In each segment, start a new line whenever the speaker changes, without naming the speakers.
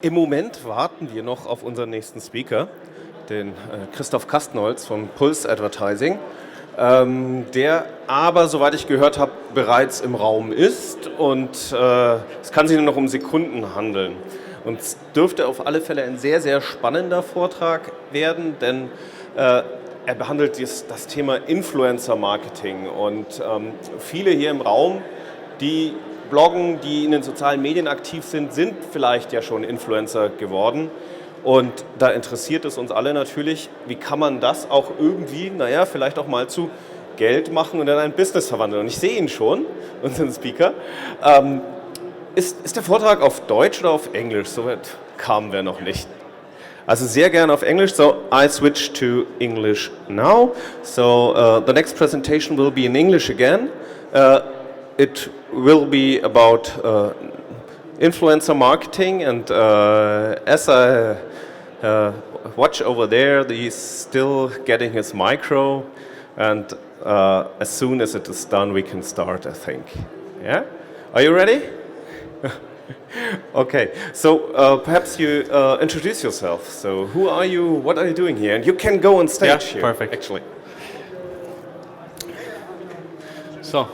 Im Moment warten wir noch auf unseren nächsten Speaker, den Christoph Kastenholz von Pulse Advertising, der aber, soweit ich gehört habe, bereits im Raum ist und es kann sich nur noch um Sekunden handeln. Und es dürfte auf alle Fälle ein sehr, sehr spannender Vortrag werden, denn er behandelt das Thema Influencer-Marketing und viele hier im Raum, die bloggen, die in den sozialen Medien aktiv sind, sind vielleicht ja schon Influencer geworden. Und da interessiert es uns alle natürlich, wie kann man das auch irgendwie, vielleicht auch mal zu Geld machen und in ein Business verwandeln. Und ich sehe ihn schon, unseren Speaker. Ist der Vortrag auf Deutsch oder auf Englisch? Soweit kamen wir noch nicht. Also sehr gerne auf Englisch, so I switch to English now. So the next presentation will be in English again. It will be about influencer marketing, and as I watch over there, he's still getting his micro, and as soon as it is done, we can start, I think. Yeah? Are you ready? Okay, so perhaps you introduce yourself. So who are you, what are you doing here? And you can go on stage here,
perfect.
actually.
So,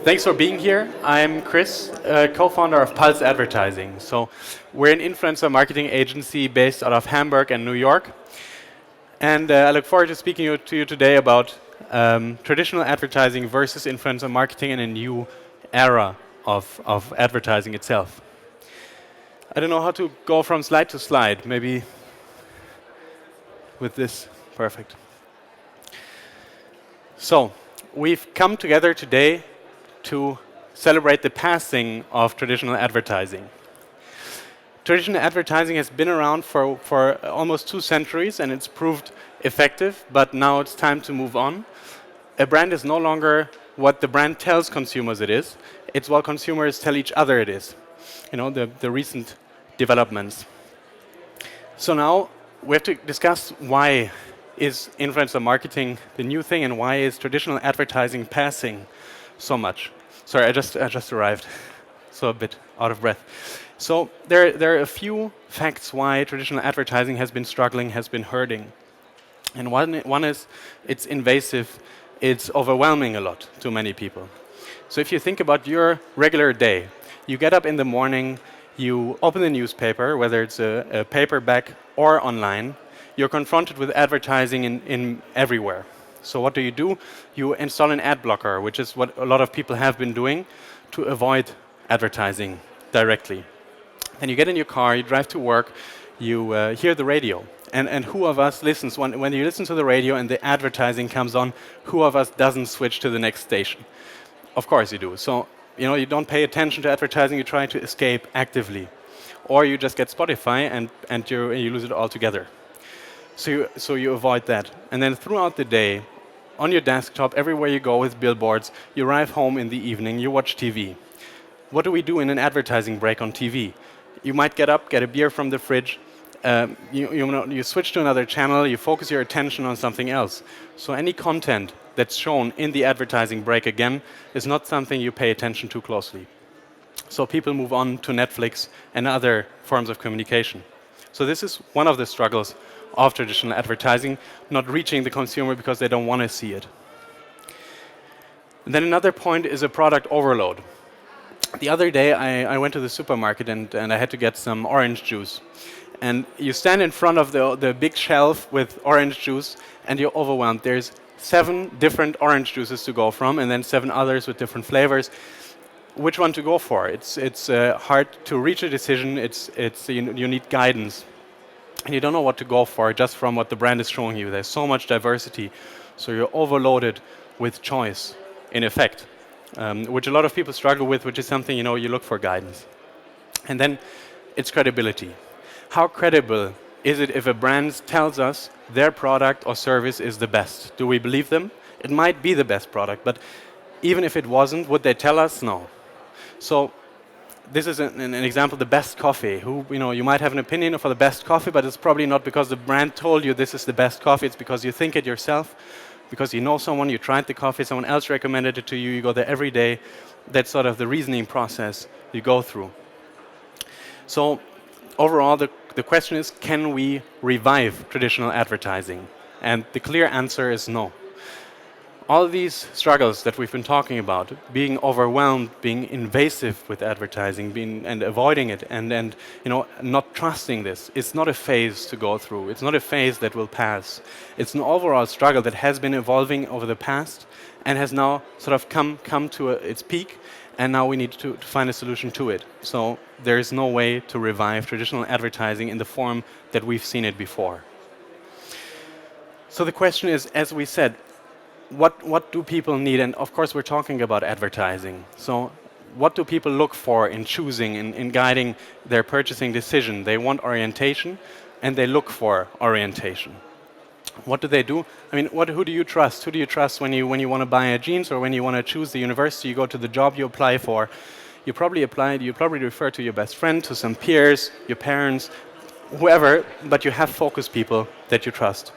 thanks for being here. I'm Chris, co-founder of Pulse Advertising. So, we're an influencer marketing agency based out of Hamburg and New York. And I look forward to speaking to you today about traditional advertising versus influencer marketing in a new era of advertising itself. I don't know how to go from slide to slide. Maybe with this. Perfect. So, we've come together today to celebrate the passing of traditional advertising. Traditional advertising has been around for almost 2 centuries and it's proved effective, but now it's time to move on. A brand is no longer what the brand tells consumers it is, it's what consumers tell each other it is. You know, the recent developments. So now we have to discuss why is influencer marketing the new thing and why is traditional advertising passing so much? Sorry, I just arrived, so a bit out of breath. So there are a few facts why traditional advertising has been struggling, has been hurting. And one is it's invasive, it's overwhelming a lot to many people. So if you think about your regular day, you get up in the morning, you open the newspaper, whether it's a paperback or online, you're confronted with advertising in everywhere. So what do? You install an ad blocker, which is what a lot of people have been doing to avoid advertising directly. Then you get in your car, you drive to work, you hear the radio. And who of us listens, when you listen to the radio and the advertising comes on, who of us doesn't switch to the next station? Of course you do. So, you know, you don't pay attention to advertising, you try to escape actively. Or you just get Spotify and you lose it altogether. So you avoid that. And then throughout the day, on your desktop, everywhere you go with billboards, you arrive home in the evening, you watch TV. What do we do in an advertising break on TV? You might get up, get a beer from the fridge, you switch to another channel, you focus your attention on something else. So any content that's shown in the advertising break again is not something you pay attention to closely. So people move on to Netflix and other forms of communication. So this is one of the struggles of traditional advertising, not reaching the consumer because they don't want to see it. And then another point is a product overload. The other day I went to the supermarket and I had to get some orange juice. And you stand in front of the big shelf with orange juice and you're overwhelmed. There's 7 different orange juices to go from and then 7 others with different flavors. Which one to go for? It's hard to reach a decision. You need guidance. And you don't know what to go for just from what the brand is showing you. There's so much diversity. So you're overloaded with choice, in effect, which a lot of people struggle with, which is something, you look for guidance. And then it's credibility. How credible is it if a brand tells us their product or service is the best? Do we believe them? It might be the best product, but even if it wasn't, would they tell us? No. So this is an example, the best coffee. You might have an opinion for the best coffee, but it's probably not because the brand told you this is the best coffee. It's because you think it yourself, because you know someone, you tried the coffee, someone else recommended it to you, you go there every day. That's sort of the reasoning process you go through. So overall, the question is, can we revive traditional advertising? And the clear answer is no. All these struggles that we've been talking about, being overwhelmed, being invasive with advertising, and avoiding it, and not trusting this, it's not a phase to go through. It's not a phase that will pass. It's an overall struggle that has been evolving over the past and has now sort of come to its peak, and now we need to find a solution to it. So there is no way to revive traditional advertising in the form that we've seen it before. So the question is, as we said, what do people need? And of course, we're talking about advertising. So what do people look for in choosing, in guiding their purchasing decision? They want orientation, and they look for orientation. What do they do? I mean, who do you trust? Who do you trust when you want to buy a jeans, or when you want to choose the university, you go to the job you apply for? You probably refer to your best friend, to some peers, your parents, whoever, but you have focus people that you trust.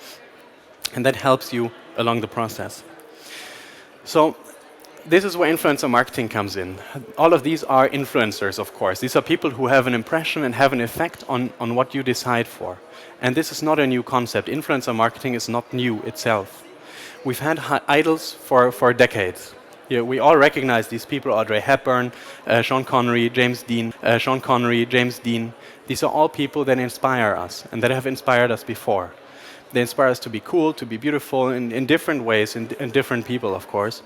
And that helps you along the process. So this is where influencer marketing comes in. All of these are influencers, of course. These are people who have an impression and have an effect on what you decide for. And this is not a new concept. Influencer marketing is not new itself. We've had idols for decades. Yeah, we all recognize these people: Audrey Hepburn, Sean Connery, James Dean. These are all people that inspire us and that have inspired us before. They inspire us to be cool, to be beautiful in different ways, in different people, of course.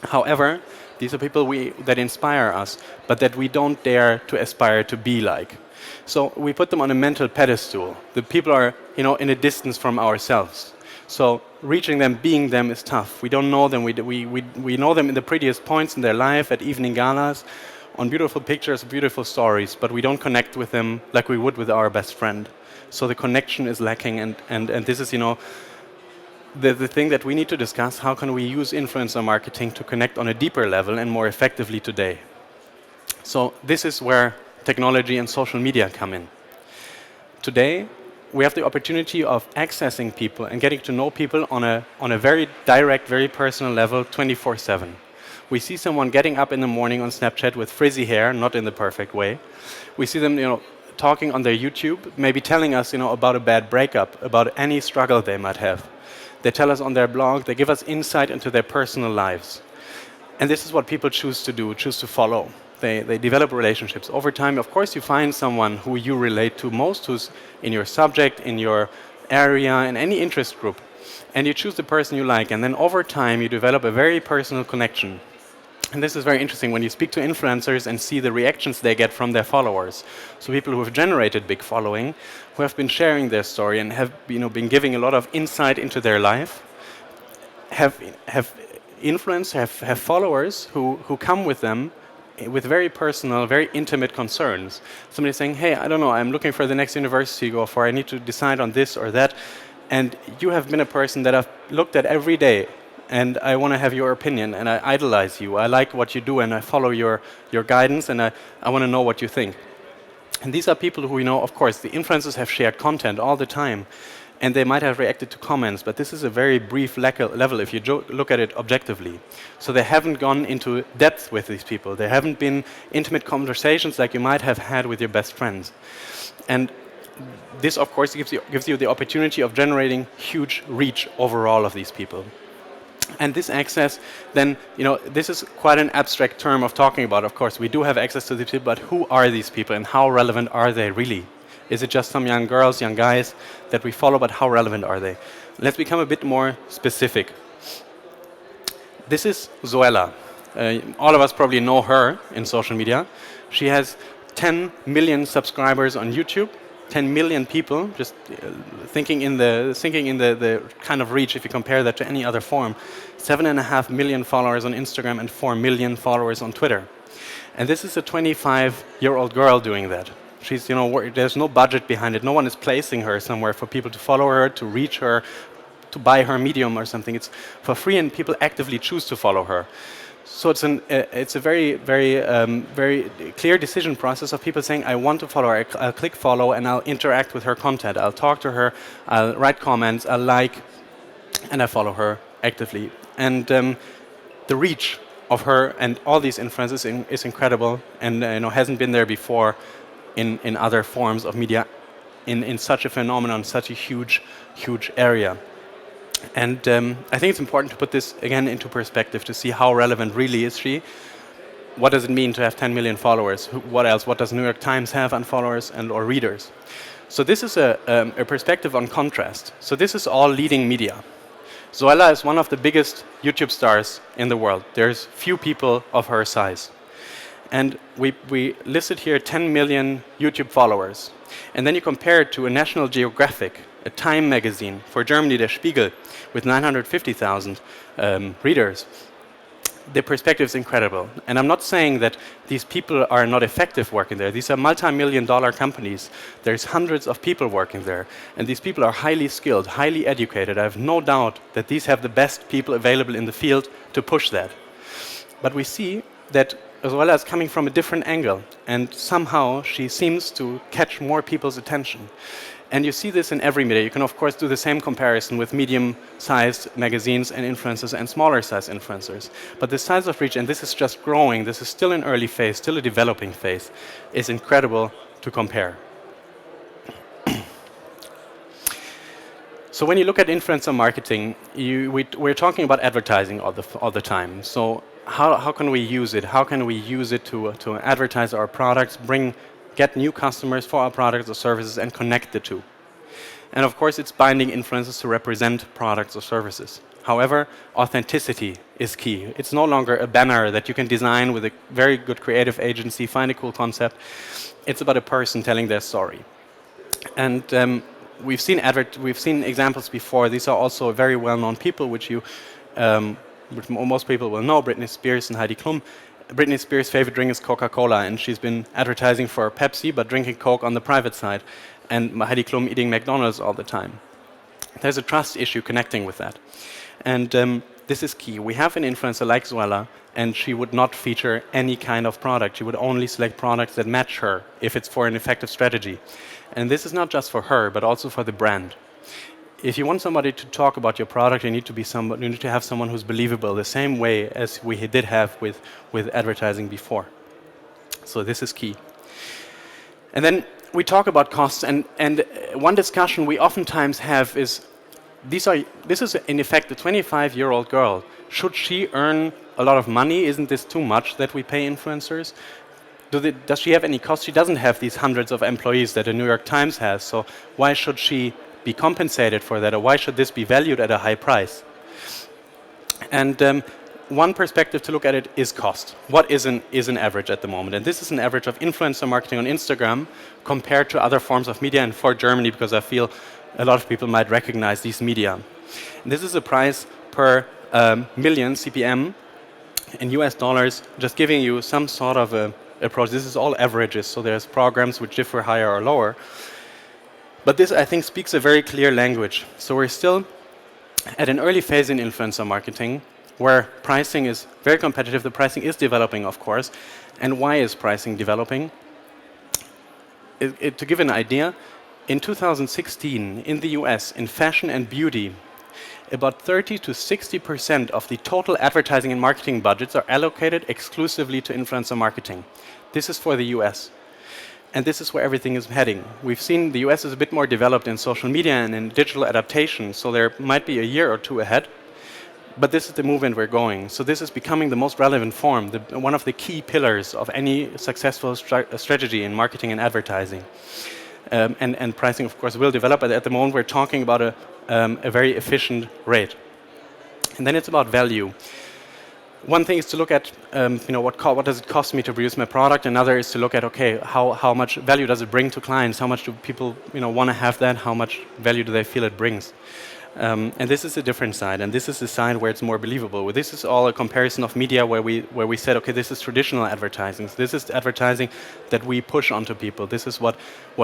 However, these are people that inspire us, but that we don't dare to aspire to be like. So we put them on a mental pedestal. The people are, in a distance from ourselves. So reaching them, being them, is tough. We don't know them. We know them in the prettiest points in their life, at evening galas, on beautiful pictures, beautiful stories, but we don't connect with them like we would with our best friend. So the connection is lacking, and this is, the thing that we need to discuss. How can we use influencer marketing to connect on a deeper level and more effectively today? So this is where technology and social media come in. Today, we have the opportunity of accessing people and getting to know people on a very direct, very personal level, 24/7. We see someone getting up in the morning on Snapchat with frizzy hair, not in the perfect way. We see them, talking on their YouTube, maybe telling us, about a bad breakup, about any struggle they might have. They tell us on their blog, they give us insight into their personal lives. And this is what people choose to do, choose to follow. They develop relationships. Over time, of course, you find someone who you relate to most, who's in your subject, in your area, in any interest group. And you choose the person you like, and then over time, you develop a very personal connection. And this is very interesting when you speak to influencers and see the reactions they get from their followers. So people who have generated big following, who have been sharing their story and have been giving a lot of insight into their life, have influence, have followers who come with them with very personal, very intimate concerns. Somebody saying, hey, I don't know, I'm looking for the next university to go for, I need to decide on this or that. And you have been a person that I've looked at every day, and I want to have your opinion, and I idolize you. I like what you do, and I follow your guidance, and I want to know what you think. And these are people who, of course, the influencers have shared content all the time, and they might have reacted to comments, but this is a very brief level if you look at it objectively. So they haven't gone into depth with these people. There haven't been intimate conversations like you might have had with your best friends. And this, of course, gives you the opportunity of generating huge reach over all of these people. And this access, then, this is quite an abstract term of talking about. Of course, we do have access to these people, but who are these people and how relevant are they really? Is it just some young girls, young guys that we follow, but how relevant are they? Let's become a bit more specific. This is Zoella. All of us probably know her in social media. She has 10 million subscribers on YouTube. 10 million people, just thinking in the kind of reach, if you compare that to any other form. 7.5 million followers on Instagram and 4 million followers on Twitter. And this is a 25-year-old girl doing that. She's, there's no budget behind it. No one is placing her somewhere for people to follow her, to reach her, to buy her Medium or something. It's for free, and people actively choose to follow her. So it's a very, very, very clear decision process of people saying, I want to follow her. I'll click follow, and I'll interact with her content. I'll talk to her. I'll write comments. I'll like, and I follow her actively. And the reach of her and all these influencers is incredible, and hasn't been there before. in other forms of media in such a phenomenon, such a huge area. And I think it's important to put this again into perspective to see how relevant really is she. What does it mean to have 10 million followers? What else? What does New York Times have on followers and or readers? So this is a perspective on contrast. So this is all leading media. Zoella is one of the biggest YouTube stars in the world. There's few people of her size. And we listed here 10 million YouTube followers. And then you compare it to a National Geographic, a Time magazine, for Germany, Der Spiegel, with 950,000 readers. The perspective is incredible. And I'm not saying that these people are not effective working there. These are multi-million-dollar companies. There's hundreds of people working there. And these people are highly skilled, highly educated. I have no doubt that these have the best people available in the field to push that. But we see that Zoella is coming from a different angle. And somehow she seems to catch more people's attention. And you see this in every media. You can, of course, do the same comparison with medium-sized magazines and influencers and smaller-sized influencers. But the size of reach, and this is just growing, this is still an early phase, still a developing phase, is incredible to compare. So when you look at influencer marketing, we're talking about advertising all the time. So how can we use it? How can we use it to advertise our products, get new customers for our products or services, and connect the two? And of course, it's binding influencers to represent products or services. However, authenticity is key. It's no longer a banner that you can design with a very good creative agency, find a cool concept. It's about a person telling their story. And we've seen examples before. These are also very well-known people, which most people will know: Britney Spears and Heidi Klum. Britney Spears' favorite drink is Coca-Cola, and she's been advertising for Pepsi, but drinking Coke on the private side. And Heidi Klum eating McDonald's all the time. There's a trust issue connecting with that. And this is key. We have an influencer like Zoella, and she would not feature any kind of product. She would only select products that match her if it's for an effective strategy. And this is not just for her, but also for the brand. If you want somebody to talk about your product, you need to have someone who's believable, the same way as we did have with advertising before. So this is key. And then we talk about costs, and one discussion we oftentimes have is, this is in effect a 25-year-old girl. Should she earn a lot of money? Isn't this too much that we pay influencers? Does she have any costs? She doesn't have these hundreds of employees that the New York Times has, so why should she be compensated for that, or why should this be valued at a high price? And one perspective to look at it is cost. What is an average at the moment? And this is an average of influencer marketing on Instagram compared to other forms of media, and for Germany, because I feel a lot of people might recognize these media. And this is a price per million CPM in US dollars, just giving you some sort of approach. This is all averages, so there's programs which differ higher or lower. But this, I think, speaks a very clear language. So we're still at an early phase in influencer marketing, where pricing is very competitive. The pricing is developing, of course. And why is pricing developing? To give an idea, in 2016, in the US, in fashion and beauty, about 30 to 60% of the total advertising and marketing budgets are allocated exclusively to influencer marketing. This is for the US. And this is where everything is heading. We've seen the US is a bit more developed in social media and in digital adaptation, so there might be a year or two ahead. But this is the movement we're going. So this is becoming the most relevant form, one of the key pillars of any successful strategy in marketing and advertising. And pricing, of course, will develop. But at the moment, we're talking about a very efficient rate. And then it's about value. One thing is to look at, what does it cost me to produce my product? Another is to look at, okay, how much value does it bring to clients? How much do people, want to have that? How much value do they feel it brings? And this is a different side, and this is the side where it's more believable. Well, this is all a comparison of media where we said, okay, this is traditional advertising. So this is advertising that we push onto people. This is what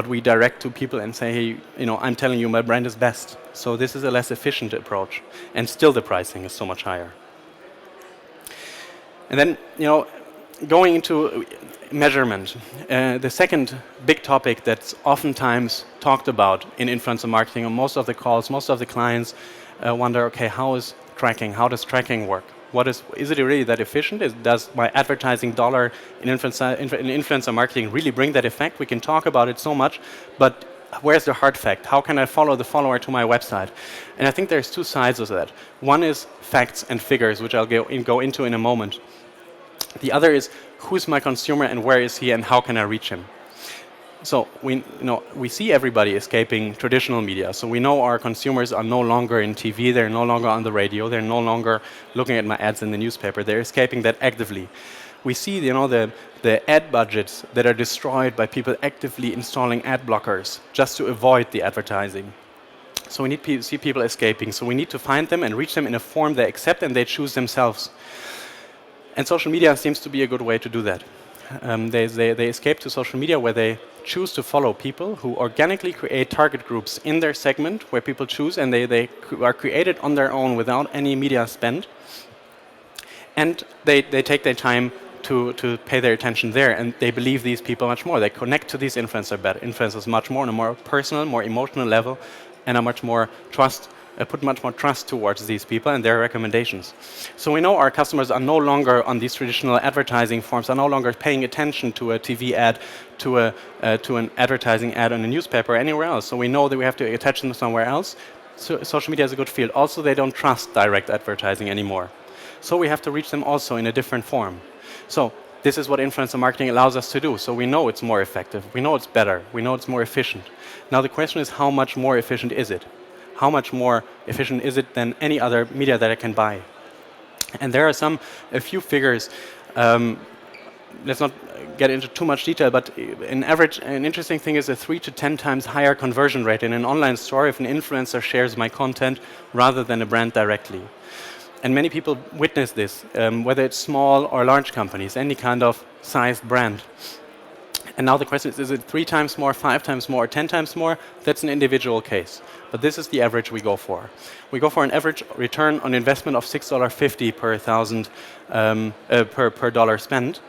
we direct to people and say, hey, I'm telling you my brand is best. So this is a less efficient approach, and still the pricing is so much higher. And then, going into measurement, the second big topic that's oftentimes talked about in influencer marketing, on most of the calls, most of the clients wonder, okay, how does tracking work? Is it really that efficient? Does my advertising dollar in influencer marketing really bring that effect? We can talk about it so much, but where's the hard fact? How can I follow the follower to my website? And I think there's two sides of that. One is facts and figures, which I'll go into in a moment. The other is who's my consumer and where is he and how can I reach him? So we see everybody escaping traditional media. So we know our consumers are no longer in TV, they're no longer on the radio, they're no longer looking at my ads in the newspaper. They're escaping that actively. We see the ad budgets that are destroyed by people actively installing ad blockers just to avoid the advertising. So we need to see people escaping. So we need to find them and reach them in a form they accept and they choose themselves. And social media seems to be a good way to do that. They escape to social media where they choose to follow people who organically create target groups in their segment where people choose, and they are created on their own without any media spend. And they take their time to pay their attention there, and they believe these people much more. They connect to these influencers much more on a more personal, more emotional level, and put much more trust towards these people and their recommendations. So we know our customers are no longer on these traditional advertising forms, are no longer paying attention to a TV ad, to an advertising ad on a newspaper or anywhere else. So we know that we have to attach them somewhere else. So social media is a good field. Also, they don't trust direct advertising anymore. So we have to reach them also in a different form. So this is what influencer marketing allows us to do. So we know it's more effective. We know it's better. We know it's more efficient. Now the question is, how much more efficient is it? How much more efficient is it than any other media that I can buy? And there are a few figures. Let's not get into too much detail, but in average, an interesting thing is a 3 to 10 times higher conversion rate in an online store if an influencer shares my content rather than a brand directly. And many people witness this, whether it's small or large companies, any kind of sized brand. And now the question is it 3 times more, 5 times more, 10 times more? That's an individual case. But this is the average we go for. We go for an average return on investment of $6.50 per dollar spent,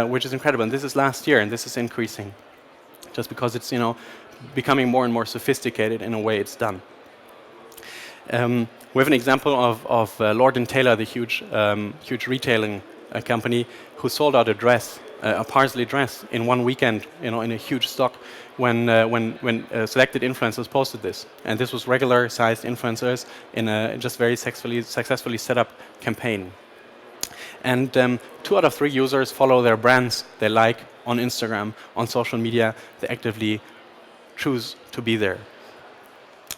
which is incredible. And this is last year, and this is increasing, just because it's becoming more and more sophisticated in a way it's done. We have an example of Lord & Taylor, the huge retailing company, who sold out a parsley dress in one weekend, in a huge stock, when selected influencers posted this. And this was regular-sized influencers in a just very successfully set up campaign. And 2 out of 3 users follow their brands they like on Instagram, on social media. They actively choose to be there.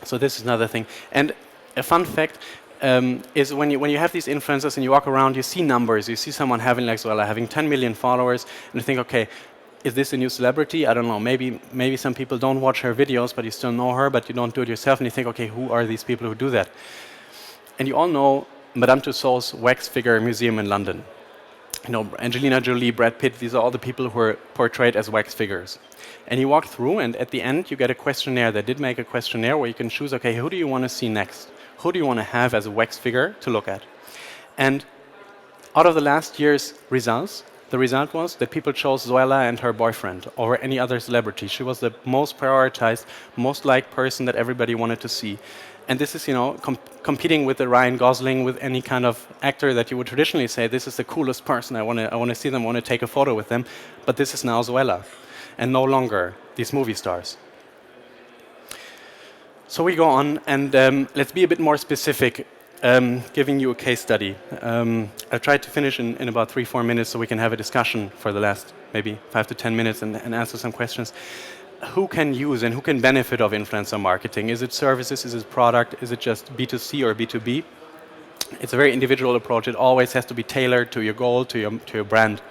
So this is another thing. And a fun fact is when you have these influencers and you walk around, you see numbers. You see someone having 10 million followers, and you think, okay, is this a new celebrity? I don't know. Maybe some people don't watch her videos, but you still know her, but you don't do it yourself, and you think, okay, who are these people who do that? And you all know Madame Tussauds wax figure museum in London. Angelina Jolie, Brad Pitt, these are all the people who are portrayed as wax figures. And you walk through, and at the end, you get a questionnaire. They did make a questionnaire where you can choose, okay, who do you want to see next? Who do you want to have as a wax figure to look at? And out of the last year's results, the result was that people chose Zoella and her boyfriend over any other celebrity. She was the most prioritized, most liked person that everybody wanted to see. And this is, competing with the Ryan Gosling, with any kind of actor that you would traditionally say, this is the coolest person. I want to see them, I want to take a photo with them. But this is now Zoella, and no longer these movie stars. So we go on, and let's be a bit more specific, giving you a case study. I've tried to finish in about 3-4 minutes so we can have a discussion for the last maybe 5 to 10 minutes and answer some questions. Who can use and who can benefit of influencer marketing? Is it services? Is it product? Is it just B2C or B2B? It's a very individual approach. It always has to be tailored to your goal, to your brand.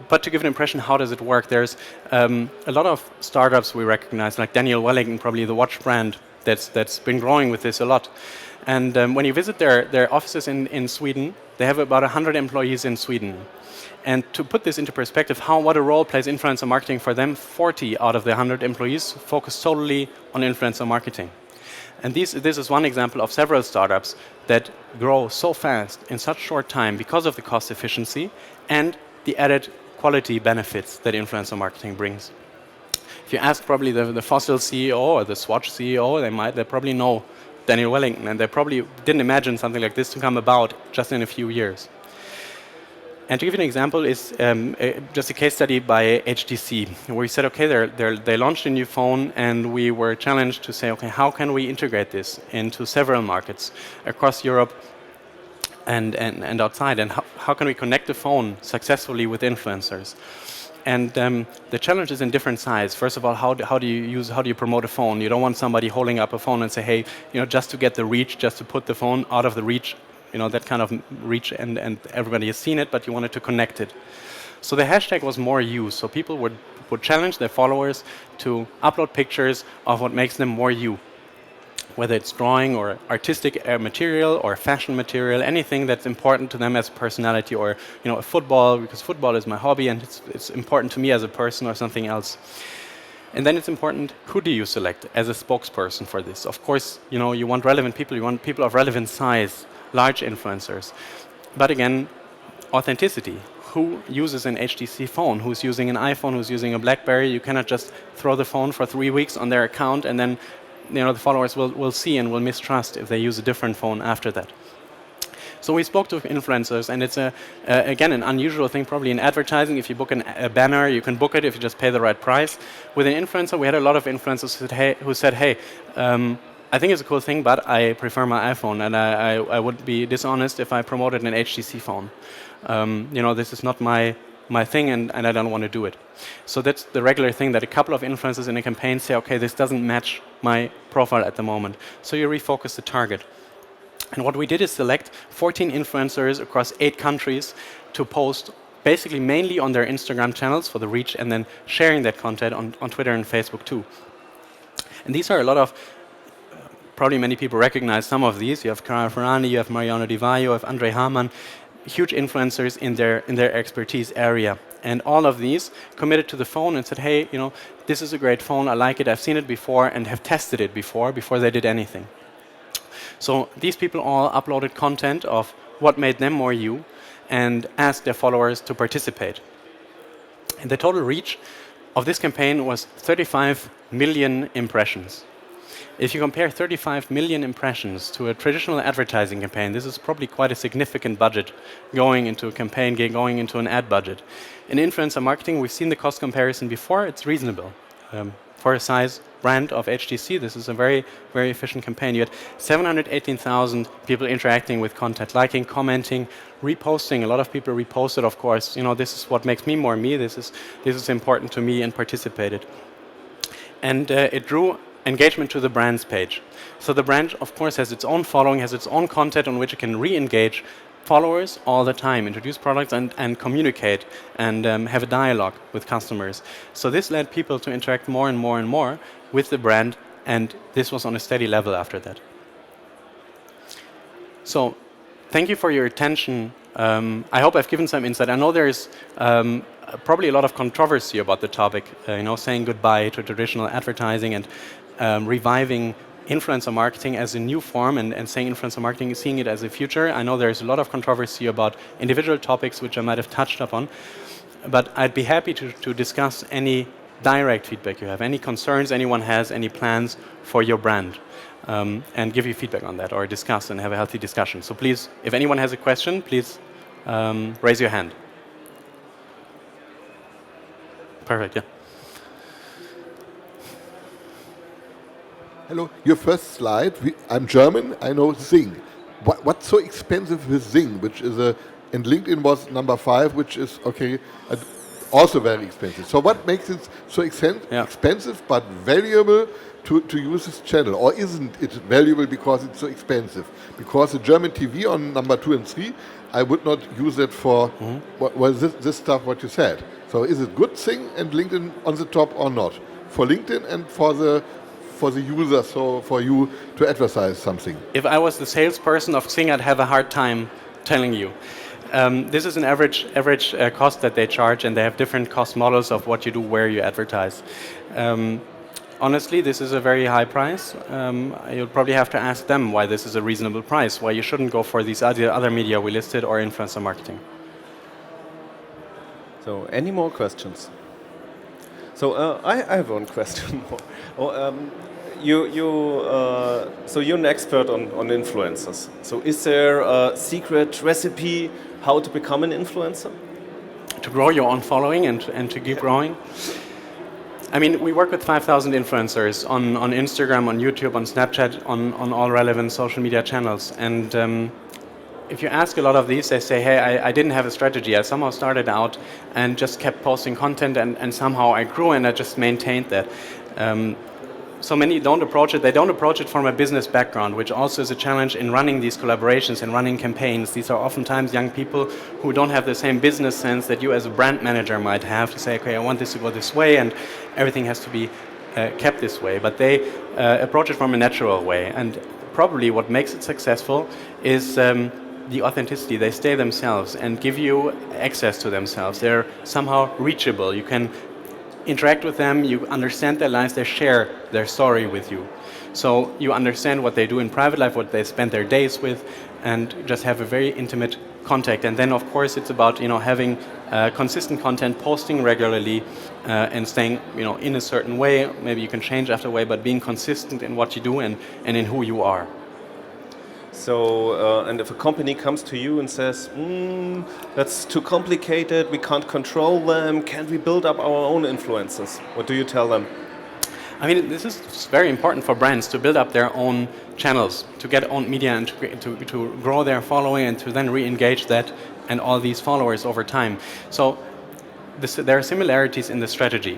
But to give an impression, how does it work? There's a lot of startups we recognize, like Daniel Wellington, probably the watch brand that's been growing with this a lot. And when you visit their offices in Sweden, they have about 100 employees in Sweden. And to put this into perspective, what a role plays influencer marketing for them, 40 out of the 100 employees focus solely on influencer marketing. And this is one example of several startups that grow so fast in such short time because of the cost efficiency and the added quality benefits that influencer marketing brings. If you ask probably the Fossil CEO or the Swatch CEO, they probably know Daniel Wellington, and they probably didn't imagine something like this to come about just in a few years. And to give you an example is just a case study by HTC, where we said, okay, they launched a new phone, and we were challenged to say, okay, how can we integrate this into several markets across Europe and outside, and how can we connect the phone successfully with influencers? And the challenge is in different size. First of all, how do you promote a phone? You don't want somebody holding up a phone and say, hey, just to get the reach, just to put the phone out of the reach, that kind of reach, and everybody has seen it, but you wanted to connect it. So the hashtag was more used. So people would challenge their followers to upload pictures of what makes them more you. Whether it's drawing or artistic material or fashion material, anything that's important to them as a personality, or football, because football is my hobby and it's important to me as a person, or something else. And then it's important, who do you select as a spokesperson for this? Of course, you want relevant people, you want people of relevant size, large influencers. But again, authenticity. Who uses an HTC phone? Who's using an iPhone? Who's using a BlackBerry? You cannot just throw the phone for 3 weeks on their account and then the followers will see and will mistrust if they use a different phone after that. So we spoke to influencers, and it's again an unusual thing probably in advertising. If you book a banner, you can book it if you just pay the right price. With an influencer, we had a lot of influencers who said, hey, I think it's a cool thing, but I prefer my iPhone, and I would be dishonest if I promoted an HTC phone. This is not my thing, and I don't want to do it. So that's the regular thing, that a couple of influencers in a campaign say, okay, this doesn't match my profile at the moment. So you refocus the target. And what we did is select 14 influencers across 8 countries to post basically mainly on their Instagram channels for the reach, and then sharing that content on Twitter and Facebook too. And these are a lot of, probably many people recognize some of these. You have Cara Ferrani, you have Mariano Di Vaio, you have Andre Hamann, huge influencers in their expertise area. And all of these committed to the phone and said, hey, this is a great phone, I like it, I've seen it before, and have tested it before they did anything. So these people all uploaded content of what made them more you, and asked their followers to participate. And the total reach of this campaign was 35 million impressions. If you compare 35 million impressions to a traditional advertising campaign, this is probably quite a significant budget going into a campaign, going into an ad budget. In influencer marketing, we've seen the cost comparison before, it's reasonable. For a size brand of HTC, this is a very, very efficient campaign. You had 718,000 people interacting with content, liking, commenting, reposting. A lot of people reposted, of course. This is what makes me more me, this is important to me, and participated. And it drew engagement to the brand's page. So the brand, of course, has its own following, has its own content on which it can re-engage followers all the time, introduce products and communicate, and have a dialogue with customers. So this led people to interact more and more and more with the brand, and this was on a steady level after that. So thank you for your attention. I hope I've given some insight. I know there's probably a lot of controversy about the topic, saying goodbye to traditional advertising and reviving influencer marketing as a new form, and saying influencer marketing is seeing it as a future. I know there's a lot of controversy about individual topics which I might have touched upon, but I'd be happy to discuss any direct feedback you have, any concerns anyone has, any plans for your brand, and give you feedback on that, or discuss and have a healthy discussion. So please, if anyone has a question, please raise your hand. Perfect, yeah.
Hello, your first slide, I'm German, I know Zing. What's so expensive with Zing, which is and LinkedIn was number 5, which is, okay, also very expensive. So what makes it so expensive but valuable to use this channel? Or isn't it valuable because it's so expensive? Because the German TV on number 2 and 3, I would not use it for this stuff what you said. So is it good Zing and LinkedIn on the top or not? For LinkedIn and for the user, so for you to advertise something?
If I was the salesperson of Xing, I'd have a hard time telling you. This is an average cost that they charge, and they have different cost models of what you do, where you advertise. Honestly, this is a very high price. You'll probably have to ask them why this is a reasonable price, why you shouldn't go for these other media we listed or influencer marketing.
So, any more questions? So, I have one question more. so you're an expert on influencers. So is there a secret recipe how to become an influencer?
To grow your own following and to keep growing. I mean, we work with 5,000 influencers on Instagram, on YouTube, on Snapchat, on all relevant social media channels. And if you ask a lot of these, they say, hey, I didn't have a strategy. I somehow started out and just kept posting content and somehow I grew and I just maintained that. So many don't approach it. They don't approach it from a business background, which also is a challenge in running these collaborations and running campaigns. These are oftentimes young people who don't have the same business sense that you as a brand manager might have to say, okay, I want this to go this way and everything has to be kept this way. But they approach it from a natural way. And probably what makes it successful is the authenticity. They stay themselves and give you access to themselves. They're somehow reachable. You can interact with them, you understand their lives, they share their story with you. So you understand what they do in private life, what they spend their days with, and just have a very intimate contact. And then, of course, it's about having consistent content, posting regularly, and staying in a certain way. Maybe you can change after a way, but being consistent in what you do and in who you are.
So, and if a company comes to you and says, that's too complicated, we can't control them, can't we build up our own influencers? What do you tell them?
I mean, this is very important for brands to build up their own channels, to get own media and to grow their following and to then re-engage that and all these followers over time. So there are similarities in the strategy.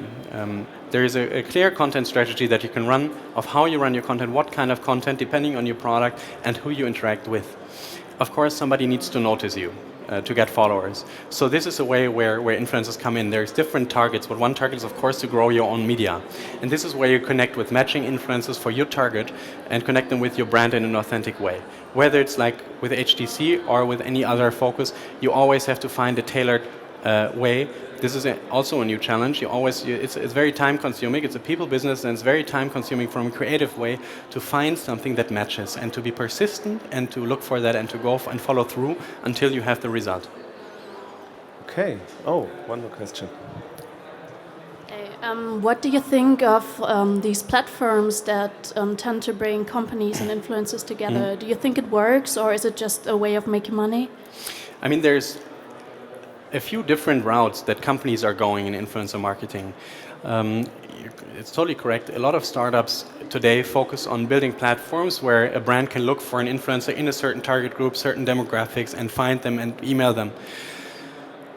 There is a clear content strategy that you can run of how you run your content, what kind of content, depending on your product and who you interact with. Of course, somebody needs to notice you to get followers. So this is a way where influencers come in. There's different targets, but one target is, of course, to grow your own media. And this is where you connect with matching influencers for your target and connect them with your brand in an authentic way. Whether it's like with HTC or with any other focus, you always have to find a tailored way. This is also a new challenge. It's very time consuming. It's a people business and it's very time consuming from a creative way to find something that matches and to be persistent and to look for that and to go and follow through until you have the result.
Okay. Oh, one more question.
What do you think of these platforms that tend to bring companies and influencers together? Do you think it works or is it just a way of making money?
I mean, there's a few different routes that companies are going in influencer marketing. It's totally correct. A lot of startups today focus on building platforms where a brand can look for an influencer in a certain target group, certain demographics, and find them and email them.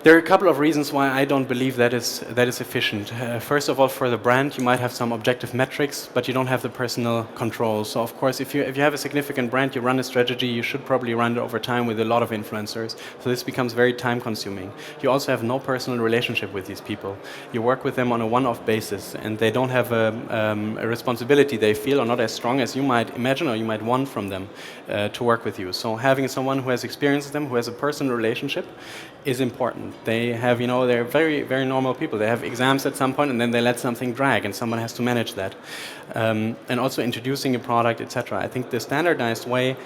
There are a couple of reasons why I don't believe that is efficient. First of all, for the brand, you might have some objective metrics, but you don't have the personal control. So, of course, if you have a significant brand, you run a strategy, you should probably run it over time with a lot of influencers. So this becomes very time-consuming. You also have no personal relationship with these people. You work with them on a one-off basis, and they don't have a responsibility they feel or not as strong as you might imagine or you might want from them to work with you. So having someone who has experienced them, who has a personal relationship, is important. They have, they're very, very normal people. They have exams at some point and then they let something drag and someone has to manage that. And also introducing a product, etc. I think the standardized way,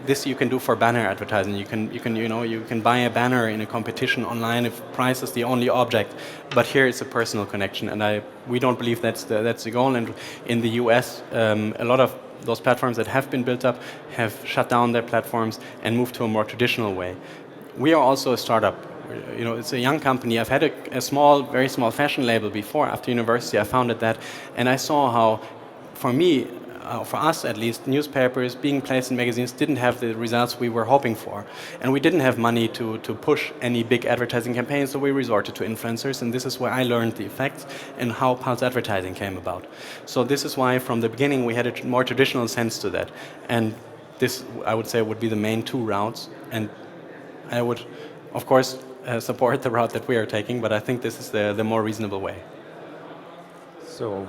this you can do for banner advertising. You can buy a banner in a competition online if price is the only object. But here it's a personal connection and we don't believe that's the goal. And in the US, a lot of those platforms that have been built up have shut down their platforms and moved to a more traditional way. We are also a startup. It's a young company. I've had a small, very small fashion label before. After university, I founded that, and I saw how, for me, for us at least, newspapers being placed in magazines didn't have the results we were hoping for, and we didn't have money to push any big advertising campaigns, so we resorted to influencers, and this is where I learned the effects and how Pulse advertising came about. So this is why, from the beginning, we had a more traditional sense to that, and this, I would say, would be the main two routes. And I would, of course, support the route that we are taking, but I think this is the more reasonable way.
So,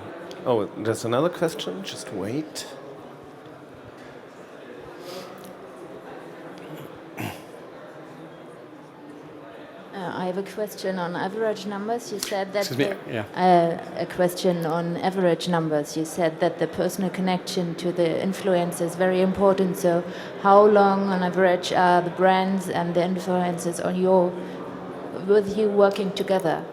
there's another question. Just wait.
I have a question on average numbers. You said that
a
question on average numbers. You said that the personal connection to the influencer is very important. So, how long on average are the brands and the influencers with you working together?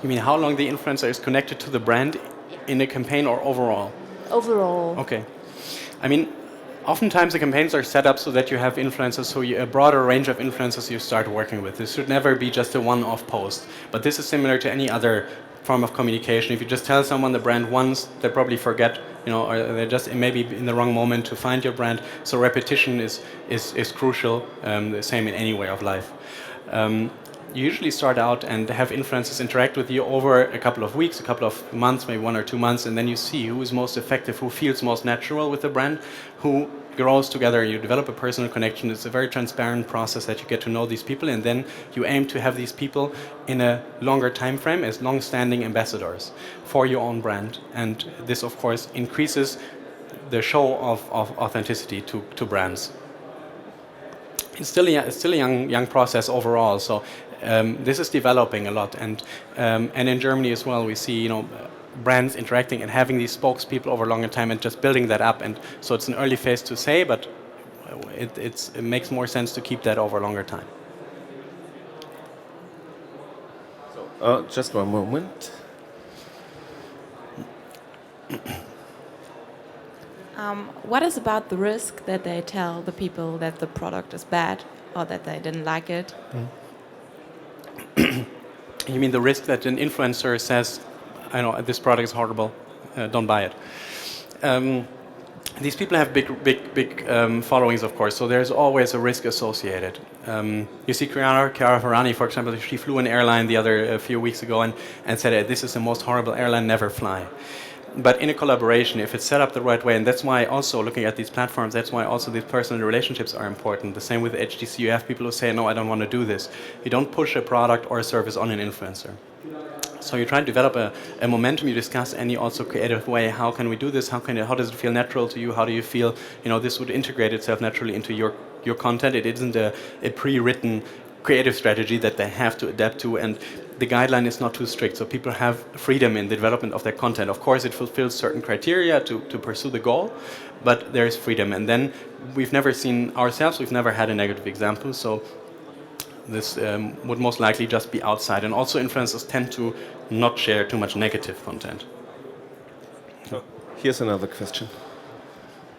You mean how long the influencer is connected to the brand in a campaign or overall?
overall?
Okay. I mean, oftentimes the campaigns are set up so that you have influencers, so a broader range of influencers you start working with. This should never be just a one-off post. But this is similar to any other form of communication. If you just tell someone the brand once, they probably forget, or they're just maybe in the wrong moment to find your brand. So repetition is crucial, the same in any way of life. You usually start out and have influencers interact with you over a couple of weeks, a couple of months, maybe 1 or 2 months, and then you see who is most effective, who feels most natural with the brand, who grows together. You develop a personal connection. It's a very transparent process that you get to know these people, and then you aim to have these people in a longer time frame as long-standing ambassadors for your own brand. And this, of course, increases the show of authenticity to brands. It's still a young process overall. So this is developing a lot, and in Germany as well, we see brands interacting and having these spokespeople over a longer time and just building that up. And so it's an early phase to say, but it makes more sense to keep that over a longer time.
So, just one moment.
What is about the risk that they tell the people that the product is bad or that they didn't like it?
You mean the risk that an influencer says, I know this product is horrible, don't buy it. These people have big followings, of course, so there's always a risk associated. You see Chiara Ferrani, for example, she flew an airline a few weeks ago and said, this is the most horrible airline, never fly. But in a collaboration, if it's set up the right way, and that's why also looking at these platforms, that's why also these personal relationships are important. The same with HTC, you have people who say, no, I don't want to do this. You don't push a product or a service on an influencer. So you try to develop a momentum, you discuss any also creative way, how can we do this, how does it feel natural to you, how do you feel, this would integrate itself naturally into your content. It isn't a pre-written creative strategy that they have to adapt to, and the guideline is not too strict, so people have freedom in the development of their content. Of course, it fulfills certain criteria to pursue the goal, but there is freedom. And then we've never had a negative example, so this would most likely just be outside. And also influencers tend to not share too much negative content.
So, here's another question.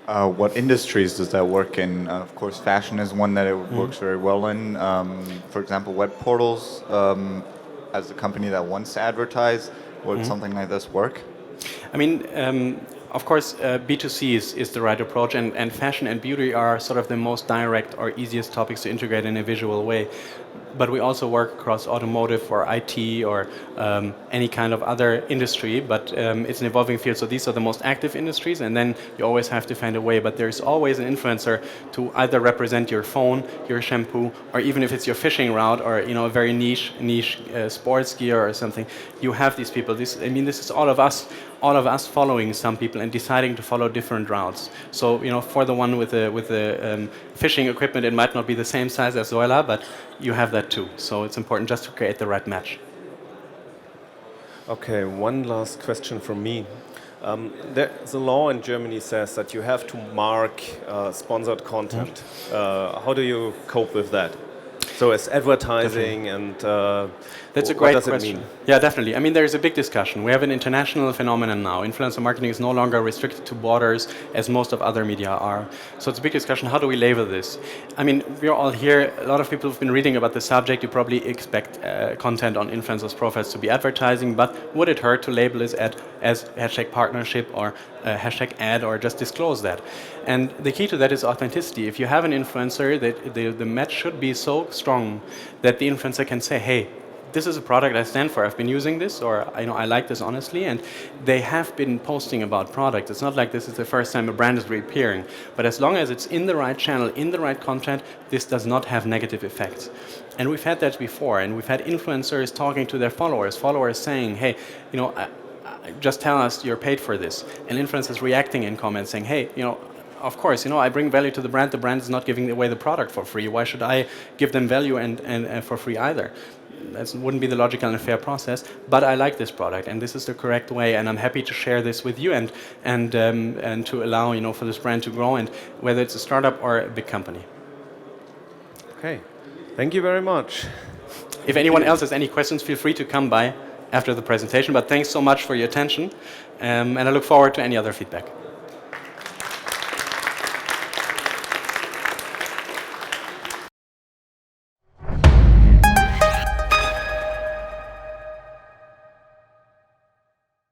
What industries does that work in? Of course, fashion is one that it works very well in. For example, web portals, as a company that wants to advertise, would something like this work?
I mean, of course, B2C is the right approach, and fashion and beauty are sort of the most direct or easiest topics to integrate in a visual way. But we also work across automotive or IT or any kind of other industry, but it's an evolving field. So these are the most active industries, and then you always have to find a way. But there's always an influencer to either represent your phone, your shampoo, or even if it's your fishing route or a very niche sports gear or something. You have these people. This is all of us following some people and deciding to follow different routes. So for the one with the fishing equipment, it might not be the same size as Zoila, but you have that too. So it's important just to create the right match.
Okay, one last question from me. There's a law in Germany says that you have to mark sponsored content. How do you cope with that? So as advertising
That's a great question. Yeah, definitely. I mean, there's a big discussion. We have an international phenomenon now. Influencer marketing is no longer restricted to borders as most of other media are. So it's a big discussion. How do we label this? I mean, we're all here. A lot of people have been reading about the subject. You probably expect content on influencers' profiles to be advertising, but would it hurt to label this as hashtag partnership or hashtag ad or just disclose that? And the key to that is authenticity. If you have an influencer, the match should be so strong that the influencer can say, hey, this is a product I stand for. I've been using this, or I like this honestly, and they have been posting about products. It's not like this is the first time a brand is reappearing, but as long as it's in the right channel, in the right content, this does not have negative effects. And we've had that before, and we've had influencers talking to their followers saying, hey, just tell us you're paid for this, and influencers reacting in comments saying, hey, of course, I bring value to the brand. The brand is not giving away the product for free. Why should I give them value and for free either? That wouldn't be the logical and fair process. But I like this product, and this is the correct way, and I'm happy to share this with you and to allow for this brand to grow, and whether it's a startup or a big company.
Okay, thank you very much.
If anyone else has any questions, feel free to come by after the presentation. But thanks so much for your attention, and I look forward to any other feedback.